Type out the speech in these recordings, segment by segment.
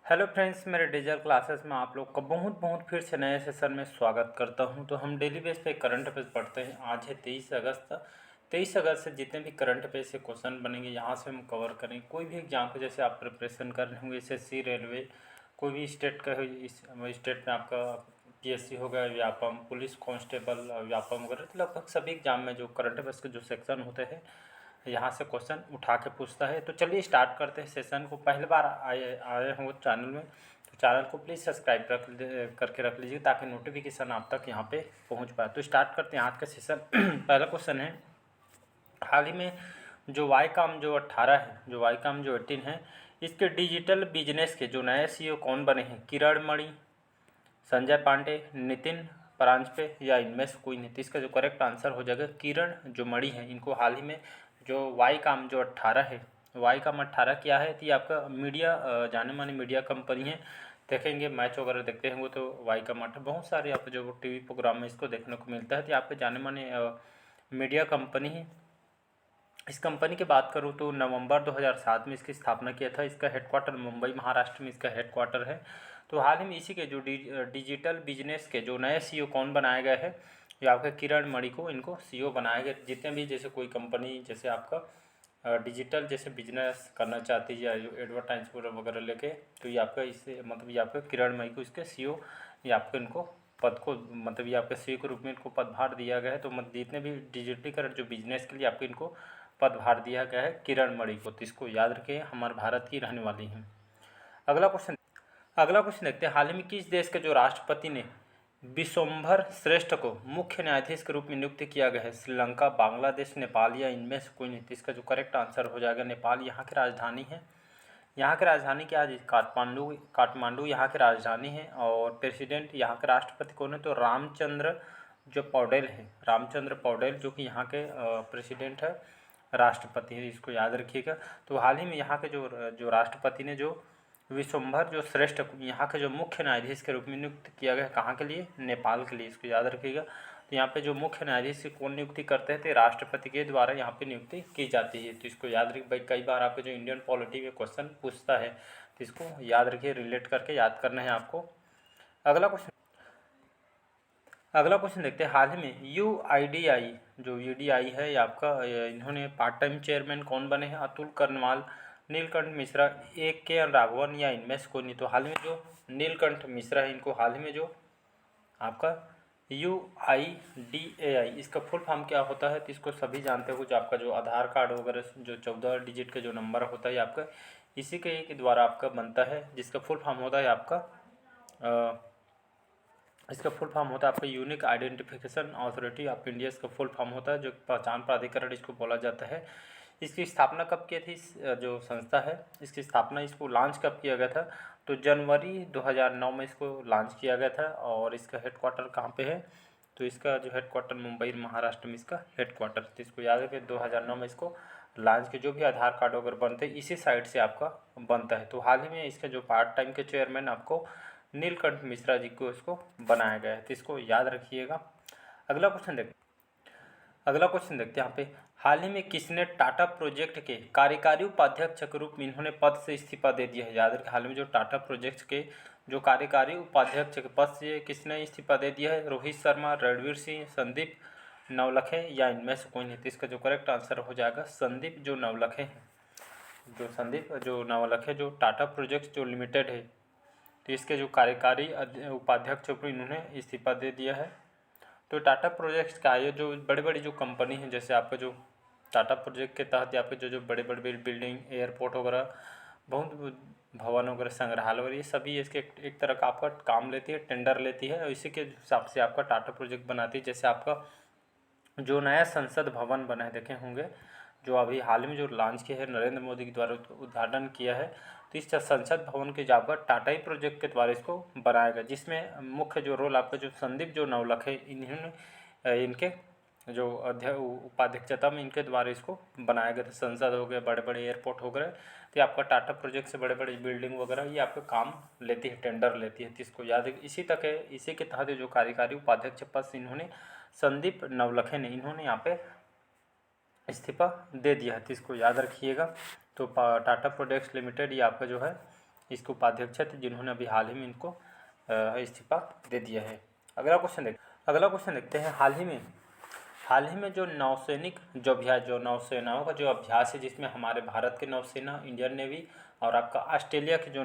Hello friends, मेरे digital classes में आप लोग का बहुत बहुत फिर से नए सेशन में स्वागत करता हूं। तो हम डेली बेस पे करंट अफेयर्स पढ़ते हैं। आज है 23 अगस्त। 23 अगस्त से जितने भी करंट अफेयर्स से क्वेश्चन बनेंगे यहाँ से हम कवर करेंगे। कोई भी एग्जाम को जैसे आप प्रिपरेशन कर रहे होंगे, एसएससी, रेलवे, कोई भी स्टेट का इस स्टेट में आपका पीएससी हो गया, व्यापम, पुलिस कांस्टेबल, व्यापम वगैरह, तो लगभग सभी एग्जाम में जो करंट अफेयर्स के जो सेक्शन होते हैं यहाँ से क्वेश्चन उठा के पूछता है। तो चलिए स्टार्ट करते हैं सेशन को। पहली बार आए आए हो चैनल में तो चैनल को प्लीज़ सब्सक्राइब करके रख लीजिए ताकि नोटिफिकेशन आप तक यहाँ पे पहुँच पाए। तो स्टार्ट करते हैं आज का सेशन। पहला क्वेश्चन है, हाल ही में जो वाईकॉम जो 18 है, जो वाईकॉम जो 18 है, इसके डिजिटल बिजनेस के जो नए सीईओ कौन बने हैं? किरण मणि, संजय पांडे, नितिन परांजपे या इनमें से कोई नहीं? तो इसका जो करेक्ट आंसर हो जाएगा किरण जो मणि है। इनको हाल ही में जो वाईकॉम जो 18 है, वाईकॉम 18 क्या है? तो ये आपका मीडिया, जाने मानी मीडिया कंपनी है। देखेंगे मैच वगैरह देखते होंगे तो वाईकॉम 18 बहुत सारे आप जो टीवी प्रोग्राम में इसको देखने को मिलता है। तो यहाँ पे जाने माने मीडिया कंपनी है। इस कंपनी की बात करूँ तो नवंबर 2007 में इसकी स्थापना किया था। इसका हेडक्वार्टर मुंबई महाराष्ट्र में इसका हेडक्वार्टर है। तो हाल ही में इसी के जो डिजिटल बिजनेस के जो नए सीईओ कौन बनाए गए हैं? ये आपके किरण मणि को इनको सीईओ बनाया गया। जितने भी जैसे कोई कंपनी जैसे आपका डिजिटल जैसे बिजनेस करना चाहती है या जो एडवर्टाइजमेंट वगैरह लेके, तो ये आपका इससे मतलब ये आपका किरण मणि को इसके सीईओ ये आपको इनको पद को मतलब ये आपके सीईओ के रूप में इनको पदभार दिया गया है। तो मतलब जितने भी डिजिटलीकरण जो बिजनेस के लिए आपको इनको पदभार दिया गया है किरण मणि को। तो इसको याद रखिए, हमारे भारत की रहने वाली हैं। अगला क्वेश्चन देखते हैं, हाल ही में किस देश के जो राष्ट्रपति ने विश्वम्भर श्रेष्ठ को मुख्य न्यायाधीश के रूप में नियुक्त किया गया है? श्रीलंका, बांग्लादेश, नेपाल या इनमें से कोई नहीं? तो इसका जो करेक्ट आंसर हो जाएगा नेपाल। यहाँ की राजधानी है, यहाँ की राजधानी क्या है? काठमांडू। काठमांडू यहाँ की राजधानी है। और प्रेसिडेंट यहाँ के राष्ट्रपति कौन है? तो रामचंद्र जो पौडेल है, रामचंद्र पौडेल जो कि यहाँ के प्रेसिडेंट है, राष्ट्रपति है। इसको याद रखिएगा। तो हाल ही में यहाँ के जो जो राष्ट्रपति ने जो विश्वम्भर जो श्रेष्ठ यहाँ के जो मुख्य न्यायाधीश के रूप में नियुक्त किया गया, कहाँ के लिए? नेपाल के लिए। इसको याद रखिएगा। तो यहाँ पे जो मुख्य न्यायाधीश की कौन नियुक्ति करते हैं? तो राष्ट्रपति के द्वारा यहाँ पे नियुक्ति की जाती है। तो इसको याद रखिए भाई, कई बार आपके जो इंडियन पॉलिटी में क्वेश्चन पूछता है तो इसको याद रखिए, रिलेट करके याद करना है आपको। अगला क्वेश्चन देखते हैं, हाल ही में यूआईडीआई जो यूडीआई है ये आपका इन्होंने पार्ट टाइम चेयरमैन कौन बने हैं? अतुल करनवाल, नीलकंठ मिश्रा, के राघवन या इनमें से कोई नहीं? तो हाल ही में जो नीलकंठ मिश्रा है, इनको हाल ही में जो आपका यूआईडीएआई, इसका फुल फॉर्म क्या होता है? तो इसको सभी जानते हो, जो आपका जो आधार कार्ड वगैरह जो 14 डिजिट का जो नंबर होता है आपका इसी के द्वारा आपका बनता है, जिसका फुल फॉर्म होता है आपका इसका फुल फॉर्म होता है आपका unique identification authority of India. इसका फुल फॉर्म होता है जो पहचान प्राधिकरण इसको बोला जाता है। इसकी स्थापना कब की थी? जो संस्था है इसकी स्थापना, इसको लॉन्च कब किया गया था? तो जनवरी 2009 में इसको लॉन्च किया गया था। और इसका हेडक्वार्टर कहाँ पे है? तो इसका जो हेडक्वार्टर मुंबई महाराष्ट्र में इसका हेडक्वार्टर। तो इसको याद रखिए, 2009 में इसको लॉन्च के जो भी आधार कार्ड वगैरह बनते हैं इसी साइट से आपका बनता है। तो हाल ही में इसके जो पार्ट टाइम के चेयरमैन आपको नीलकंठ मिश्रा जी को इसको बनाया गया है। तो इसको याद रखिएगा। अगला क्वेश्चन देखते हैं यहाँ पे, हाल ही में किसने टाटा प्रोजेक्ट के कार्यकारी उपाध्यक्ष के रूप में इन्होंने पद से इस्तीफा दे दिया है? याद रखें, हाल में जो टाटा प्रोजेक्ट के जो कार्यकारी उपाध्यक्ष के पद से किसने इस्तीफा दे दिया है? रोहित शर्मा, रणवीर सिंह, संदीप नवलखे या इनमें से कोई नहीं? तो इसका जो करेक्ट आंसर हो जाएगा संदीप जो नवलखे हैं। जो संदीप जो नवलखे जो टाटा प्रोजेक्ट जो लिमिटेड है, तो इसके जो कार्यकारी उपाध्यक्ष को इन्होंने इस्तीफा दे दिया है। तो टाटा प्रोजेक्ट्स का ये जो बड़ी बड़ी जो कंपनी है, जैसे आपका जो टाटा प्रोजेक्ट के तहत आपके जो जो बड़े बड़े बिल्डिंग, एयरपोर्ट वगैरह, बहुत भवन वगैरह, संग्रहालय वगैरह, ये सभी इसके एक तरह का आपका काम लेती है, टेंडर लेती है और इसी के हिसाब से आपका टाटा प्रोजेक्ट बनाती है। जैसे आपका जो नया संसद भवन बना है, देखे होंगे, जो अभी हाल में जो लॉन्च किया है नरेंद्र मोदी के द्वारा उद्घाटन किया है, तो इस संसद भवन के जगह टाटा ही प्रोजेक्ट के द्वारा इसको बनाया गया, जिसमें मुख्य जो रोल आपका जो संदीप जो नवलखे इन्होंने इनके जो उपाध्यक्षता में इनके द्वारा इसको बनाया गया था। संसद हो गए, बड़े बड़े एयरपोर्ट हो गए, तो ये आपका टाटा प्रोजेक्ट से बड़े बड़े बिल्डिंग वगैरह ये आपका काम लेती है, टेंडर लेती है। तो इसको याद है। इसी के तहत जो कार्यकारी उपाध्यक्ष पद से इन्होंने संदीप नवलखे ने इन्होंने यहाँ पे इस्तीफा दे दिया है। तो इसको याद रखिएगा। तो टाटा प्रोडक्ट्स लिमिटेड ये आपका जो है इसके उपाध्यक्ष थे, जिन्होंने अभी हाल ही में इनको इस्तीफा दे दिया है। अगला क्वेश्चन देखते हैं। हाल ही में जो नौसैनिक जो अभ्यास, जो नौसेनाओं का जो अभ्यास है, जिसमें हमारे भारत की नौसेना, इंडियन नेवी और आपका ऑस्ट्रेलिया की जो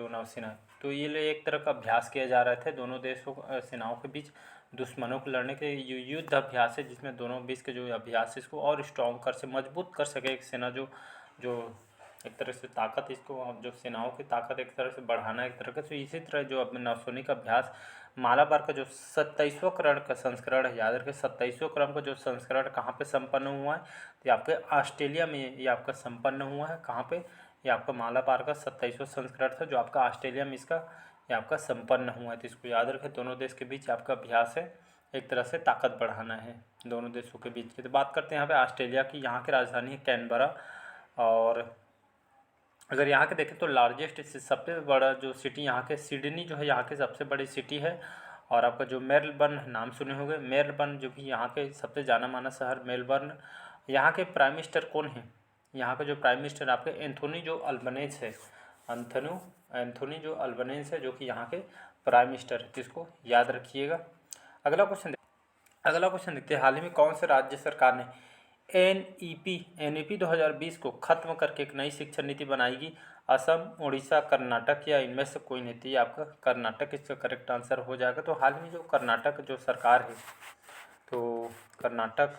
नौसेना है, तो ये एक तरह का अभ्यास किया जा रहा था दोनों देशों सेनाओं के बीच दुश्मनों को लड़ने के युद्ध अभ्यास है, जिसमें दोनों बीच के जो अभ्यास है इसको और स्ट्रॉन्ग मजबूत कर सके एक सेना, जो जो एक तरह से ताकत, इसको जो सेनाओं की ताकत एक तरह से बढ़ाना एक तरह से। इसी तरह जो अपने नौसैनिक अभ्यास मालाबार का जो 27वां करण का संस्करण है, याद रखें 27वें क्रम का जो संस्करण कहाँ पे संपन्न हुआ है, तो आपके ऑस्ट्रेलिया में ये आपका संपन्न हुआ है। कहाँ पे? ये आपका मालाबार का 27वां संस्करण था, जो आपका ऑस्ट्रेलिया में इसका ये आपका संपन्न हुआ है। तो इसको याद रखें, दोनों देश के बीच आपका अभ्यास है, एक तरह से ताकत बढ़ाना है दोनों देशों के बीच की। तो बात करते हैं यहाँ पे ऑस्ट्रेलिया की। यहाँ की राजधानी है कैनबरा, और अगर यहाँ के देखें तो लार्जेस्ट सबसे बड़ा जो सिटी यहाँ के सिडनी जो है यहाँ की सबसे बड़ी सिटी है। और आपका जो मेलबर्न नाम सुने होंगे, मेलबर्न जो कि यहाँ के सबसे जाना माना शहर मेलबर्न। यहाँ के प्राइम मिनिस्टर कौन है? यहाँ के जो प्राइम मिनिस्टर आपके एंथोनी जो अल्बनेज है, एंथोनी जो अल्बनेज है, जो कि यहाँ के प्राइम मिनिस्टर है। जिसको याद रखिएगा। अगला क्वेश्चन देखते हैं। हाल ही में कौन से राज्य सरकार ने NEP 2020 को खत्म करके एक नई शिक्षा नीति बनाएगी? असम, उड़ीसा, कर्नाटक या इनमें से कोई नहीं? थी आपका कर्नाटक इसका करेक्ट आंसर हो जाएगा। तो हाल में जो कर्नाटक जो सरकार है, तो कर्नाटक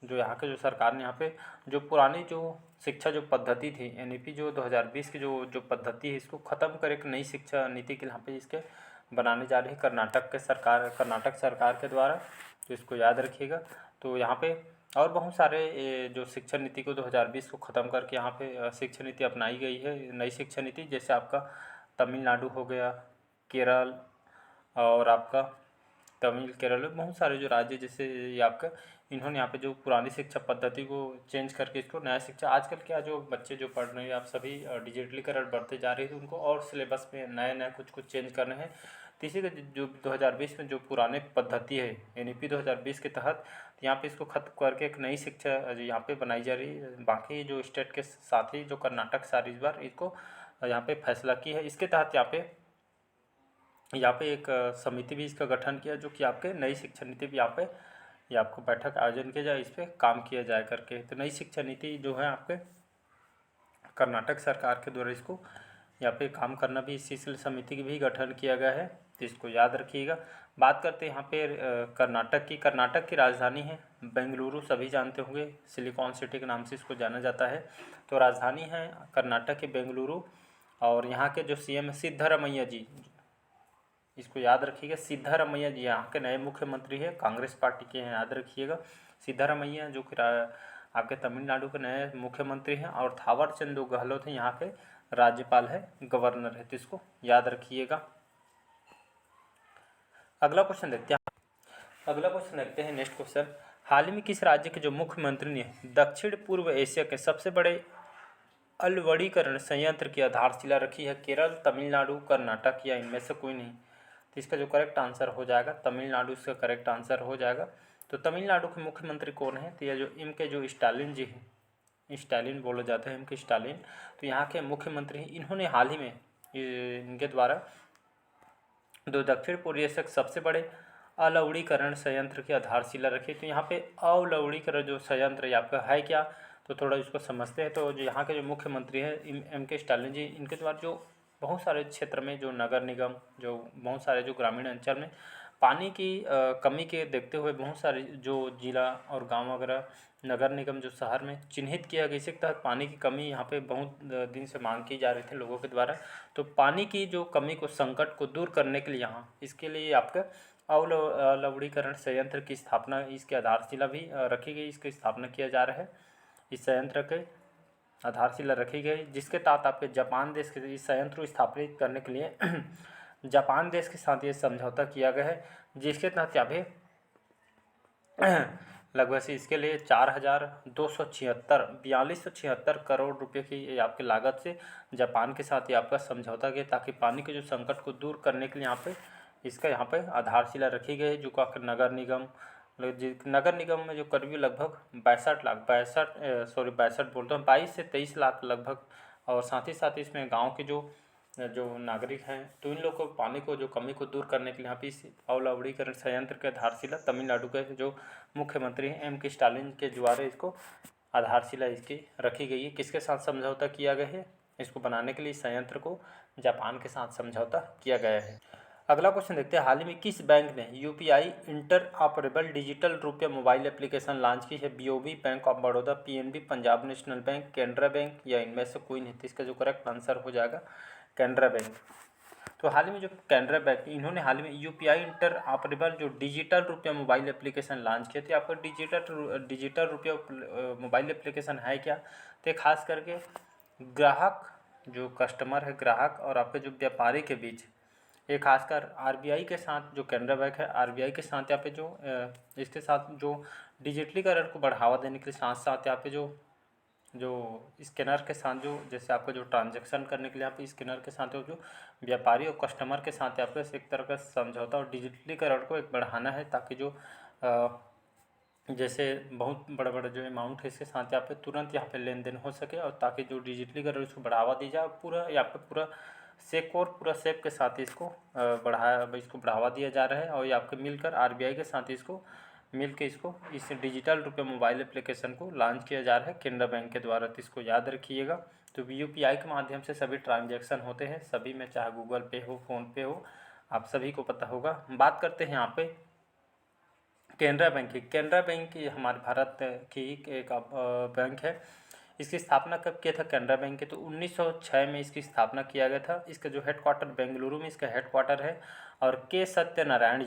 जो यहाँ के जो सरकार ने यहाँ पे जो पुरानी जो शिक्षा जो पद्धति थी, NEP जो 2020 की जो पद्धति है, इसको ख़त्म कर एक नई शिक्षा नीति के यहाँ पे इसके बनाने जा रही है कर्नाटक सरकार के द्वारा। तो इसको याद रखिएगा। तो यहाँ पे और बहुत सारे जो शिक्षा नीति को 2020 को ख़त्म करके यहाँ पे शिक्षा नीति अपनाई गई है, नई शिक्षा नीति। जैसे आपका तमिलनाडु हो गया, केरल, और आपका केरल में बहुत सारे जो राज्य, जैसे ये आपका इन्होंने यहाँ पे जो पुरानी शिक्षा पद्धति को चेंज करके इसको नया शिक्षा, आजकल क्या जो बच्चे जो पढ़ रहे हैं आप सभी डिजिटलीकरण बढ़ते जा रही है, तो उनको और सिलेबस में नया कुछ चेंज करने हैं। तो इसी का जो 2020 में जो पुराने पद्धति है NEP 2020 के तहत, यहाँ पे इसको खत्म करके एक नई शिक्षा जो यहाँ पे बनाई जा रही है। बाकी जो स्टेट के साथ ही जो कर्नाटक सारी इस बार इसको यहाँ पे फैसला की है। इसके तहत यहाँ पे एक समिति भी इसका गठन किया, जो कि आपके नई शिक्षा नीति भी यहाँ पे ये आपको बैठक आयोजन किया जाए, इस पर काम किया जाए करके। तो नई शिक्षा नीति जो है आपके कर्नाटक सरकार के द्वारा इसको यहाँ पे काम करना भी, इसी समिति की भी गठन किया गया है। तो इसको याद रखिएगा। बात करते हैं यहाँ पे कर्नाटक की राजधानी है बेंगलुरु, सभी जानते होंगे, सिलिकॉन सिटी के नाम से इसको जाना जाता है। तो राजधानी है कर्नाटक की बेंगलुरु, और यहाँ के जो CM सिद्धरामैया जी, इसको याद रखिएगा। सिद्धरामैया जी यहाँ के नए मुख्यमंत्री है, कांग्रेस पार्टी के हैं, याद रखिएगा। सिद्धरामैया जो कि आपके तमिलनाडु के नए मुख्यमंत्री हैं, और थावर चंद गहलोत हैं यहाँ के राज्यपाल है, गवर्नर है। तो इसको याद रखिएगा। अगला क्वेश्चन देखते हैं। नेक्स्ट क्वेश्चन, हाल ही में किस राज्य के जो मुख्यमंत्री ने दक्षिण पूर्व एशिया के सबसे बड़े अलवड़ीकरण संयंत्र की आधारशिला रखी है? केरल, तमिलनाडु, कर्नाटक या इनमें से कोई नहीं? तो इसका जो करेक्ट आंसर हो जाएगा तमिलनाडु, इसका करेक्ट आंसर हो जाएगा। तो तमिलनाडु के मुख्यमंत्री कौन है? तो यह जो इनके जो स्टालिन जी हैं, स्टालिन बोला जाता है इनके, स्टालिन। तो यहाँ के मुख्यमंत्री हैं। इन्होंने हाल ही में इनके द्वारा दो दक्षिण पूर्व एशिया के सबसे बड़े अलवड़ीकरण संयंत्र की आधारशिला रखी। तो यहाँ पे अलवड़ीकरण जो संयंत्र आपका है क्या, तो थोड़ा इसको समझते हैं। तो जो यहाँ के जो मुख्यमंत्री हैं MK स्टालिन जी, इनके द्वारा जो बहुत सारे क्षेत्र में जो नगर निगम, जो बहुत सारे जो ग्रामीण अंचल में पानी की कमी के देखते हुए बहुत सारे जो जिला और गांव वगैरह नगर निगम जो शहर में चिन्हित किया गया, इसके तहत पानी की कमी यहाँ पे बहुत दिन से मांग की जा रही थी लोगों के द्वारा। तो पानी की जो कमी को, संकट को दूर करने के लिए यहाँ इसके लिए आपका अलवड़ीकरण संयंत्र की स्थापना, इसकी आधारशिला भी रखी गई, इसकी स्थापना किया जा रहा है। इस संयंत्र के आधारशिला रखी गई, जिसके तहत आपके जापान देश के इस संयंत्र को स्थापित करने के लिए जापान देश के साथ ये समझौता किया गया है, जिसके तहत यहाँ पे लगभग से इसके लिए 4,276 करोड़ रुपए की आपकी लागत से जापान के साथ ये आपका समझौता किया, ताकि पानी के जो संकट को दूर करने के लिए यहाँ पे इसका यहाँ पे आधारशिला रखी गई है। जो का नगर निगम में जो करीब लगभग 22 से 23 लाख लगभग, और साथ ही साथ इसमें गांव के जो जो नागरिक हैं, तो इन लोग को पानी को जो कमी को दूर करने के लिए यहाँ पे इस अवलवणीकरण संयंत्र के आधारशिला तमिलनाडु के जो मुख्यमंत्री हैं M.K. स्टालिन के द्वारा इसको आधारशिला इसकी रखी गई है। किसके साथ समझौता किया गया है? इसको बनाने के लिए इस संयंत्र को जापान के साथ समझौता किया गया है। अगला क्वेश्चन देखते हैं, हाल ही में किस बैंक ने यूपीआई इंटरऑपरेबल डिजिटल रुपया मोबाइल एप्लीकेशन लॉन्च की है? BOB, bank of Baroda, PNB, Punjab national bank, Canara bank या इनमें से कोई नहीं? तो इसका जो करेक्ट आंसर हो जाएगा कैनरा बैंक। तो हाल ही में जो कैनरा बैंक, इन्होंने हाल ही में यूपीआई इंटरऑपरेबल जो डिजिटल रुपया मोबाइल एप्लीकेशन लॉन्च किया। तो आपका डिजिटल रुपया मोबाइल एप्लीकेशन है क्या? तो खास करके ग्राहक जो कस्टमर है, ग्राहक और आपके जो व्यापारी के बीच, ये खासकर आरबीआई के साथ जो कैनरा बैंक है, आरबीआई के साथ यहाँ पे जो इसके साथ जो डिजिटलीकरण को बढ़ावा देने के साथ साथ यहाँ पे जो स्कैनर के साथ जो जैसे आपको जो ट्रांजैक्शन करने के लिए यहाँ पे स्कैनर के साथ जो व्यापारी और कस्टमर के साथ यहाँ पे एक तरह का समझौता और डिजिटलीकरण को एक बढ़ाना है, ताकि जो जैसे बहुत बड़ा बड़ा जो अमाउंट है इसके साथ यहाँ पे तुरंत यहाँ पे लेन देन हो सके, और ताकि जो डिजिटलीकरण उसको बढ़ावा दी जाए। पूरा यहाँ पे पूरा पूरा सेफ के साथ इसको बढ़ावा दिया जा रहा है। और ये आपके मिलकर आरबीआई के साथ इसको मिलकर इस डिजिटल रुपये मोबाइल एप्लीकेशन को लॉन्च किया जा रहा है केनरा बैंक के द्वारा। तो इसको याद रखिएगा। तो यूपीआई के माध्यम से सभी ट्रांजैक्शन होते हैं, सभी में, चाहे गूगल पे हो, फ़ोनपे हो, आप सभी को पता होगा। बात करते हैं यहाँ पे केनरा बैंक की। केनरा बैंक हमारे भारत की एक बैंक है। इसकी स्थापना कब किया था केनरा बैंक के? तो 1906 में इसकी स्थापना किया गया था। इसका जो हेडक्वार्टर बेंगलुरु में इसका हेडक्वार्टर है। और के सत्यनारायण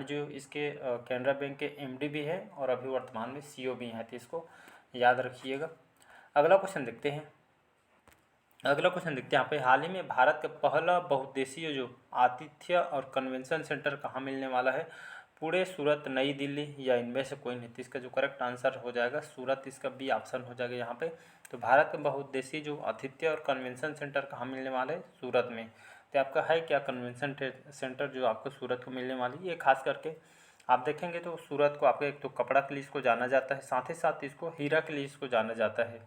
जी इसके केनरा बैंक के एमडी भी है और अभी वर्तमान में सीईओ भी हैं। तो इसको याद रखिएगा। अगला क्वेश्चन देखते हैं यहाँ पे, हाल ही में भारत का पहला बहुउद्देशीय जो आतिथ्य और कन्वेंशन सेंटर कहाँ मिलने वाला है? पुणे, सूरत, नई दिल्ली या इनमें से कोई नहीं? तो इसका जो करेक्ट आंसर हो जाएगा सूरत, इसका बी ऑप्शन हो जाएगा यहाँ पे। तो भारत का बहुउद्देशीय जो आतिथ्य और कन्वेंशन सेंटर कहाँ मिलने वाला है? सूरत में। तो आपका है क्या कन्वेंशन सेंटर जो आपको सूरत को मिलने वाली? ये खास करके आप देखेंगे तो सूरत को आपका एक तो कपड़ा के लिए इसको जाना जाता है, साथ ही साथ इसको हीरा के लिए इसको जाना जाता है।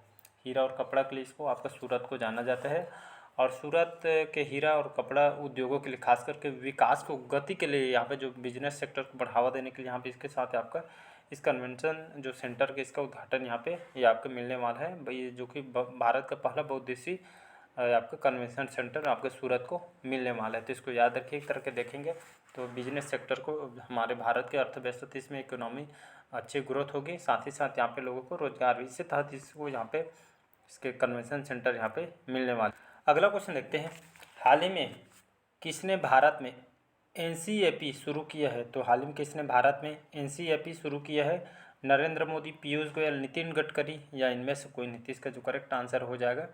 हीरा और कपड़ा के लिए इसको आपका सूरत को जाना जाता है। और सूरत के हीरा और कपड़ा उद्योगों के लिए, खास करके विकास को गति के लिए, यहाँ पे जो बिजनेस सेक्टर को बढ़ावा देने के लिए यहाँ पे इसके साथ आपका इस कन्वेंशन जो सेंटर के इसका उद्घाटन यहाँ पे ये आपको मिलने वाला है भाई, जो कि भारत का पहला बहुउद्देशीय आपका कन्वेंशन सेंटर आपके सूरत को मिलने वाला है। तो इसको याद रखिए। एक तरह के देखेंगे तो बिजनेस सेक्टर को, हमारे भारत के अर्थव्यवस्था, इसमें इकोनॉमी अच्छी ग्रोथ होगी, साथ ही साथ यहाँ पे लोगों को रोजगार भी इससे तहत इसको यहाँ पे इसके कन्वेंशन सेंटर यहाँ पे मिलने वाला। अगला क्वेश्चन देखते हैं, हाल ही में किसने भारत में एनसीएपी शुरू किया है? तो हाल ही में किसने भारत में एनसीएपी शुरू किया है? नरेंद्र मोदी, पीयूष गोयल, नितिन गडकरी या इनमें से कोई नहीं? इसका जो करेक्ट आंसर हो जाएगा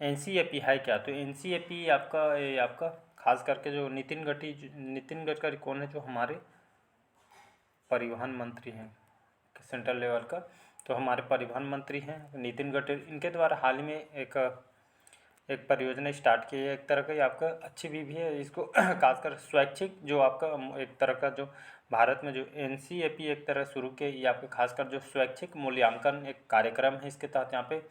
एनसीएपी है क्या? तो एनसीएपी आपका खास करके जो नितिन गडकरी कौन है? जो हमारे परिवहन मंत्री हैं सेंट्रल लेवल का, तो हमारे परिवहन मंत्री हैं नितिन गडकरी। इनके द्वारा हाल ही में एक परियोजना स्टार्ट की है, एक तरह का ये आपका अच्छी भी है। इसको खासकर स्वैच्छिक जो आपका एक तरह का जो भारत में जो एनसीएपी एक तरह शुरू किया, ये आपके खासकर जो स्वैच्छिक मूल्यांकन एक कार्यक्रम है। इसके तहत यहाँ पे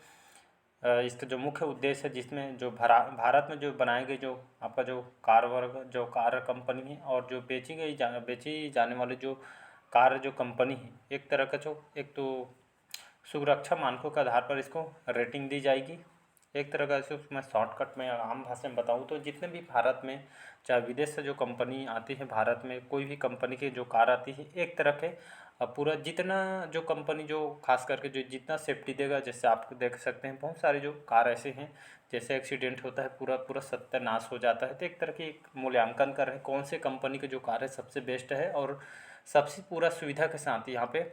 इसका जो मुख्य उद्देश्य है, जिसमें जो भारत में जो बनाए गए जो आपका जो कार कंपनी है और जो बेची जाने वाली जो कार जो कंपनी है, एक तरह का जो एक तो सुरक्षा मानकों के आधार पर इसको रेटिंग दी जाएगी। एक तरह का इसको मैं शॉर्टकट में आम भाषा में बताऊँ तो जितने भी भारत में चाहे विदेश से जो कंपनी आती है, भारत में कोई भी कंपनी की जो कार आती है, एक तरह के पूरा जितना जो कंपनी जो खास करके जो जितना सेफ्टी देगा, जैसे आप देख सकते हैं बहुत सारे जो कार ऐसे हैं जैसे एक्सीडेंट होता है पूरा सत्यानाश हो जाता है। तो एक तरह की मूल्यांकन कर रहे हैं कौन से कंपनी की जो कार है सबसे बेस्ट है और सबसे पूरा सुविधा के साथ यहाँ पे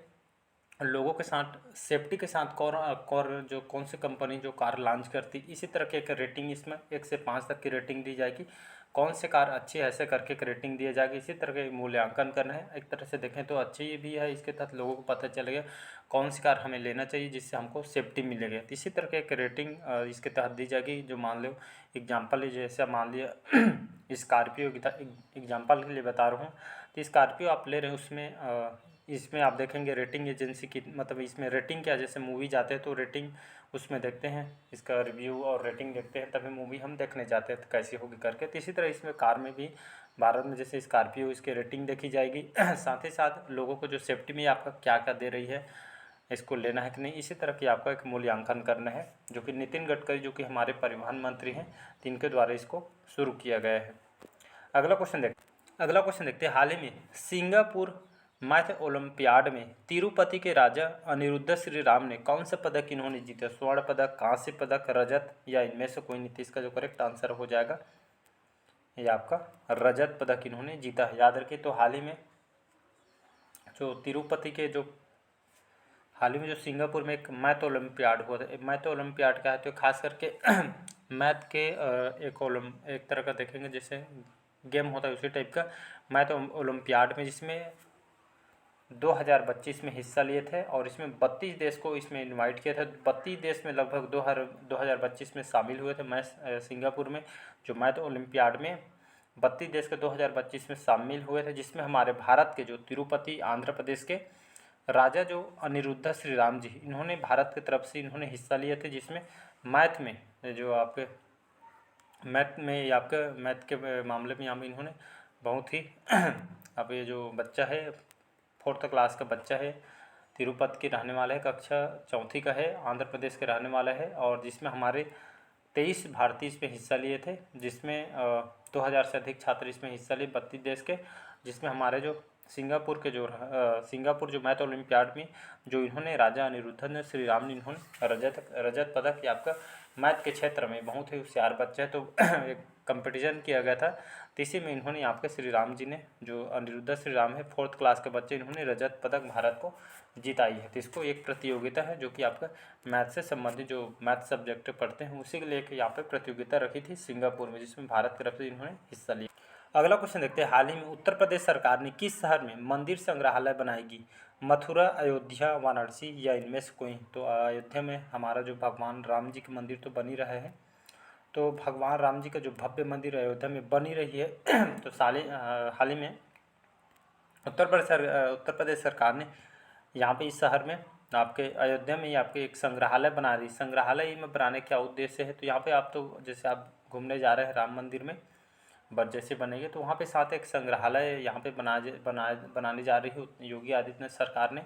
लोगों के साथ सेफ्टी के साथ कौन सी कंपनी जो कार लॉन्च करती, इसी तरह के एक रेटिंग इसमें 1 से 5 तक की रेटिंग दी जाएगी। कौन से कार अच्छी है ऐसे करके एक रेटिंग दिया जाएगी। इसी तरह के मूल्यांकन करना है। एक तरह से देखें तो अच्छी भी है, इसके तहत लोगों को पता चलेगा कौन सी कार हमें लेना चाहिए जिससे हमको सेफ्टी मिलेगी। तो इसी तरह के एक रेटिंग इसके तहत दी जाएगी। जो मान लो एग्जाम्पल है, जैसे मान लिया स्कॉर्पियो की एग्जाम्पल के लिए बता रहा हूँ, तो स्कॉर्पियो आप ले रहे हैं, उसमें इसमें आप देखेंगे रेटिंग एजेंसी की, मतलब इसमें रेटिंग क्या, जैसे मूवी जाते हैं तो रेटिंग उसमें देखते हैं, इसका रिव्यू और रेटिंग देखते हैं, तभी मूवी हम देखने जाते हैं तो कैसी होगी करके। तो इसी तरह इसमें कार में भी, भारत में जैसे स्कॉर्पियो, इसकी रेटिंग देखी जाएगी साथ ही साथ लोगों को जो सेफ्टी में आपका क्या क्या दे रही है, इसको लेना है कि नहीं, इसी तरह की आपका एक मूल्यांकन करना है, जो कि नितिन गडकरी जो कि हमारे परिवहन मंत्री हैं, तो इनके द्वारा इसको शुरू किया गया है। अगला क्वेश्चन देखते हैं। हाल ही में सिंगापुर मैथ ओलंपियाड में तिरुपति के राजा अनिरुद्ध श्री राम ने कौन सा पदक इन्होंने जीता? स्वर्ण पदक, कांस्य पदक, रजत या इनमें से कोई नहीं? इसका जो करेक्ट आंसर हो जाएगा ये आपका रजत पदक इन्होंने जीता है। याद रखिए। तो हाल ही में जो सिंगापुर में एक मैथ ओलंपियाड हुआ था। मैथ ओलंपियाड क्या है? तो खास करके मैथ के एक तरह का देखेंगे, जैसे गेम होता है उसी टाइप का मैथ ओलंपियाड में, जिसमें 2025 में हिस्सा लिए थे और इसमें 32 देश को इसमें इनवाइट किया था। 32 देश में लगभग 2025 में शामिल हुए थे। मैं सिंगापुर में जो मैथ ओलंपियाड में 32 देश के 2025 में शामिल हुए थे, जिसमें हमारे भारत के जो तिरुपति आंध्र प्रदेश के राजा जो अनिरुद्ध श्री राम जी, इन्होंने भारत की तरफ से इन्होंने हिस्सा लिए थे, जिसमें मैथ में जो आपके मैथ के मामले में यहाँ पे इन्होंने बहुत ही अब ये जो बच्चा है 4th क्लास का बच्चा है, तिरुपति के रहने वाला है, कक्षा 4th का है, आंध्र प्रदेश के रहने वाला है, और जिसमें हमारे 23 भारतीय इसमें हिस्सा लिए थे, जिसमें 2000 से अधिक छात्र इसमें हिस्सा लिए 32 देश के, जिसमें हमारे जो सिंगापुर जो मैथ ओलंपियाड में जो इन्होंने राजा अनिरुद्ध श्री राम ने इन्होंने रजत पदक, या आपका मैथ के क्षेत्र में बहुत ही होशियार बच्चा है, तो एक कंपटीशन किया गया था, तो इसी में इन्होंने आपके श्री राम जी ने, जो अनिरुद्ध श्री राम है 4th क्लास के बच्चे, इन्होंने रजत पदक भारत को जिताई है। तो इसको एक प्रतियोगिता है जो कि आपका मैथ से संबंधित जो मैथ सब्जेक्ट पढ़ते हैं उसी के लिए यहाँ पे प्रतियोगिता रखी थी सिंगापुर में, जिसमें भारत की तरफ से इन्होंने हिस्सा लिया। अगला क्वेश्चन देखते हैं। हाल ही में उत्तर प्रदेश सरकार ने किस शहर में मंदिर संग्रहालय बनाएगी? मथुरा, अयोध्या, वाराणसी या इनमें से कोई? तो अयोध्या में हमारा जो भगवान राम जी के मंदिर तो बन ही रहे हैं, तो भगवान राम जी का जो भव्य मंदिर अयोध्या में बन ही रही है तो हाल ही में उत्तर प्रदेश सरकार ने यहाँ पे इस शहर में आपके अयोध्या में ही आपके एक संग्रहालय बना रही। संग्रहालय में बनाने का क्या उद्देश्य है? तो यहाँ पे आप तो जैसे आप घूमने जा रहे हैं राम मंदिर में, बट जैसे बनेंगे तो वहाँ पे साथ एक संग्रहालय यहाँ पे बनाने जा रही है योगी आदित्यनाथ सरकार ने।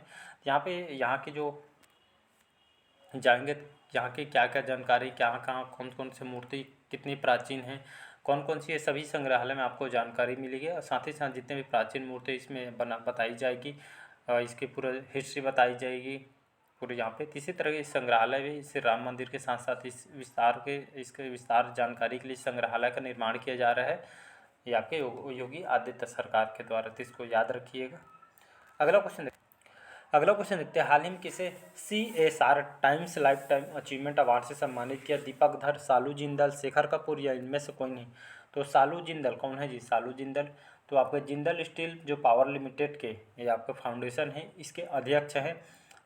यहाँ पे यहाँ की जो जाएंगे, यहाँ की क्या क्या जानकारी, कहाँ कौन कौन सी मूर्ति कितनी प्राचीन है, कौन कौन सी, ये सभी संग्रहालय में आपको जानकारी मिलेगी, और साथ ही साथ जितने भी प्राचीन मूर्ति इसमें बताई जाएगी, इसकी पूरा हिस्ट्री बताई जाएगी पूरे यहाँ पे। इसी तरह के संग्रहालय भी इस राम मंदिर के साथ साथ इसके विस्तार जानकारी के लिए संग्रहालय का निर्माण किया जा रहा है, ये आपके योगी आदित्य सरकार के द्वारा, तो इसको याद रखिएगा। अगला क्वेश्चन देखते हैं। हाल ही में किसे CSR times life time achievement award से सम्मानित किया? दीपक धर, सालू जिंदल, शेखर कपूर या इनमें से कोई नहीं? तो सालू जिंदल कौन है जी? सालू जिंदल तो आपके जिंदल स्टील जो पावर लिमिटेड के ये आपका फाउंडेशन है, इसके अध्यक्ष हैं।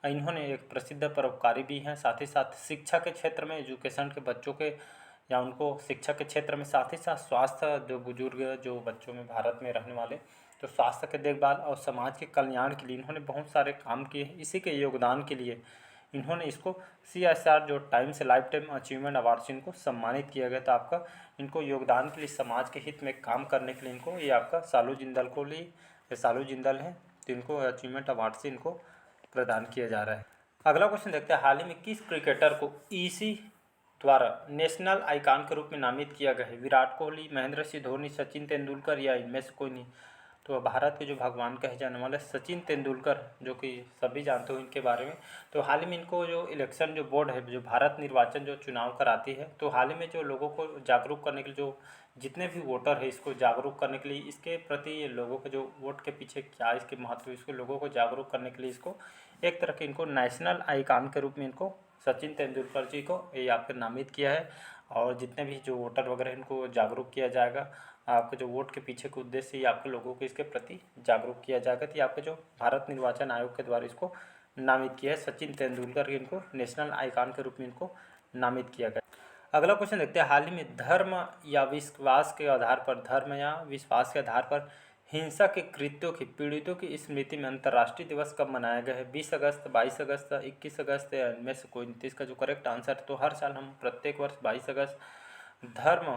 इन्होंने एक प्रसिद्ध परोपकारी भी हैं, साथ ही साथ शिक्षा के क्षेत्र में, एजुकेशन के बच्चों के या उनको शिक्षा के क्षेत्र में, साथ ही साथ स्वास्थ्य जो बुजुर्ग जो बच्चों में भारत में रहने वाले, तो स्वास्थ्य के देखभाल और समाज के कल्याण के लिए इन्होंने बहुत सारे काम किए हैं। इसी के योगदान के लिए इन्होंने इसको CSR जो times life time achievement award से इनको सम्मानित किया गया था। आपका इनको योगदान के लिए, समाज के हित में काम करने के लिए इनको ये आपका सालू जिंदल है, तो इनको अचीवमेंट अवार्ड से इनको प्रदान किया जा रहा है। अगला क्वेश्चन देखते हैं। हाल ही में किस क्रिकेटर को EC द्वारा नेशनल आइकॉन के रूप में नामित किया गया है? विराट कोहली, महेंद्र सिंह धोनी, सचिन तेंदुलकर या इनमें से कोई नहीं? तो भारत के जो भगवान कहे जाने वाले सचिन तेंदुलकर, जो कि सभी जानते हो इनके बारे में, तो हाल ही में इनको जो इलेक्शन जो बोर्ड है, जो भारत निर्वाचन जो चुनाव कराती है, तो हाल ही में जो लोगों को जागरूक करने के लिए, जो जितने भी वोटर है इसको जागरूक करने के लिए, इसके प्रति लोगों के जो वोट के पीछे क्या इसके महत्व, इसको लोगों को जागरूक करने के लिए इसको एक तरह के इनको नेशनल आइकॉन के रूप में इनको सचिन तेंदुलकर जी को ये आपके नामित किया है। और जितने भी जो वोटर वगैरह इनको जागरूक किया जाएगा, आपके जो वोट के पीछे के उद्देश्य, ये आपके लोगों को इसके प्रति जागरूक किया जाएगा। तो ये आपके जो भारत निर्वाचन आयोग के द्वारा इसको नामित किया है, सचिन तेंदुलकर इनको नेशनल आइकॉन के रूप में इनको नामित किया गया। अगला क्वेश्चन देखते हैं। हाल ही में धर्म या विश्वास के आधार पर हिंसा के कृत्यों की पीड़ितों की स्मृति में अंतर्राष्ट्रीय दिवस कब मनाया गया है? 20 अगस्त, 22 अगस्त, 21 अगस्त या इनमें से कोई 29 का जो करेक्ट आंसर है। तो हर साल हम प्रत्येक वर्ष 22 अगस्त धर्म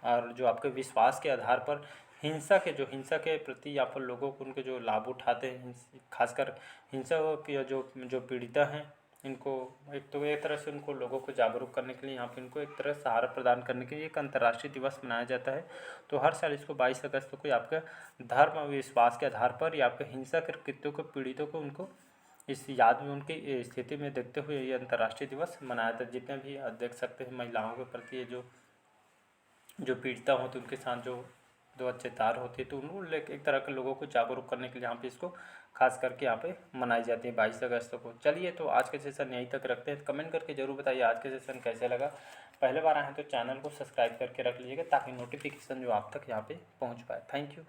और जो आपके विश्वास के आधार पर हिंसा के प्रति या फिर लोगों को उनके जो लाभ उठाते हैं, खासकर हिंसा के जो पीड़िता हैं, इनको एक तो एक तरह से उनको लोगों को जागरूक करने के लिए, यहाँ पे इनको एक तरह से सहारा प्रदान करने के लिए एक अंतर्राष्ट्रीय दिवस मनाया जाता है। तो हर साल इसको 22 अगस्त को आपका धर्म और विश्वास के आधार पर या आपके हिंसा के कृत्यों को पीड़ितों को उनको इस याद में उनकी स्थिति में देखते हुए ये अंतर्राष्ट्रीय दिवस मनाया जाता है। जितने भी आप देख सकते हैं महिलाओं के प्रति ये जो पीड़िता होती है उनके साथ जो अत्याचार होती है, तो उनको एक तरह के लोगों को जागरूक करने के लिए यहाँ पे इसको खास करके यहाँ पे मनाई जाती है 22 अगस्त को। चलिए, तो आज के सेशन यहीं तक रखते हैं। कमेंट करके जरूर बताइए आज के सेशन कैसे लगा। पहले बार आए हैं तो चैनल को सब्सक्राइब करके रख लीजिएगा ताकि नोटिफिकेशन जो आप तक यहाँ पे पहुँच पाए। Thank you.